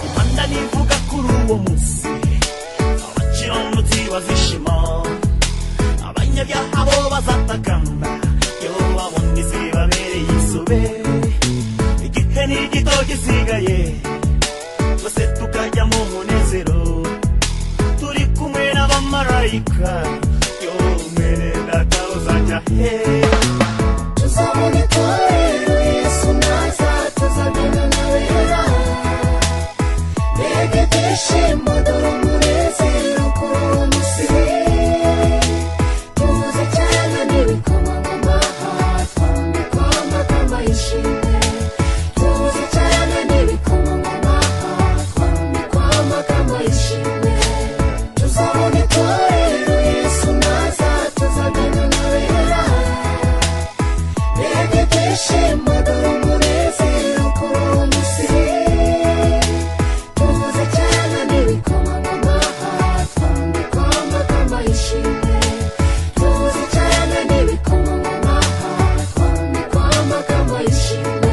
Imanda nivuga kuri uwo munsi abakiranutsi bazishima abanyabyaha bo bazatakamba yo babona isi babereye isobe igihe ni gito gisigaye twese tukajya mu munezero turi kumwe n'abamarayika yo mwene data uzajya he tuzabona itorero Yesu naza tuzabana n'abera mbega ibyishimo dore umunezero kuri uwo munsi tuze cyane n'ibikomangoma twambikwa amakamba y'ishimwe tuze cyane n'ibikomangoma twambikwa amakamba y'ishimwe tuzabona itorero Yesu naza tuzabana n'abera mbega ibyishimo dore umunezero kuri uwo munsi tuze cyane n'ibikomangoma twambikwa amakamba y'ishimwe tuze cyane n'ibikomangoma twambikwa amakamba y'ishimwe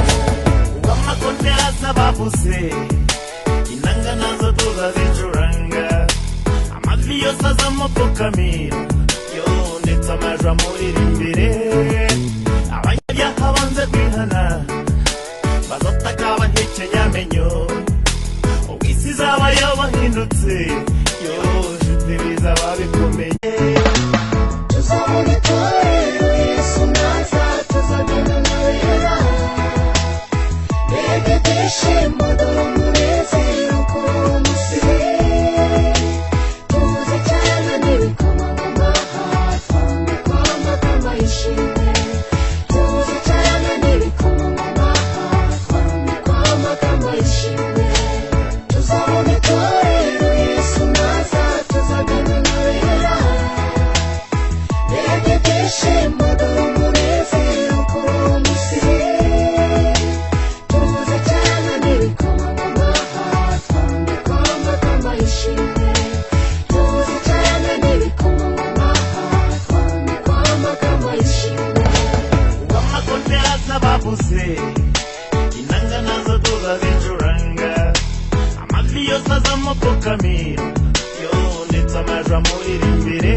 amakondera z'abavuze inanga nazo tuzazicuranga amajwi yose azamupfukamira yo ndetse amajwi amurira imbere abanyabyaha banze kwihana bazataka bahekenya amenyo ubwo isi izaba yabahindutse yo nshuti bizaba bikomeye tuzabona itorero Yesu naza tuzabana n'abera mbega ibyishimo dore umunezero kuri uwo munsi tuze cyane n'ibikomangoma twambikwa amakamba y'ishimwe tuze cyane n'ibikomangoma twambikwa amakamba y'ishimwe tuzabona itorero Yesu naza tuzabana n'abera mbega ibyishimo dore umunezero kuri uwo munsi tuze cyane n'ibikomangoma twambikwa amakamba y'ishimwe tuze cyane n'ibikomangoma twambikwa amakamba y'ishimwe amakondera z'abavuze inanga nazo tuzazicuranga amajwi yose azamupfukamira yo ndetse amajwi amurira imbere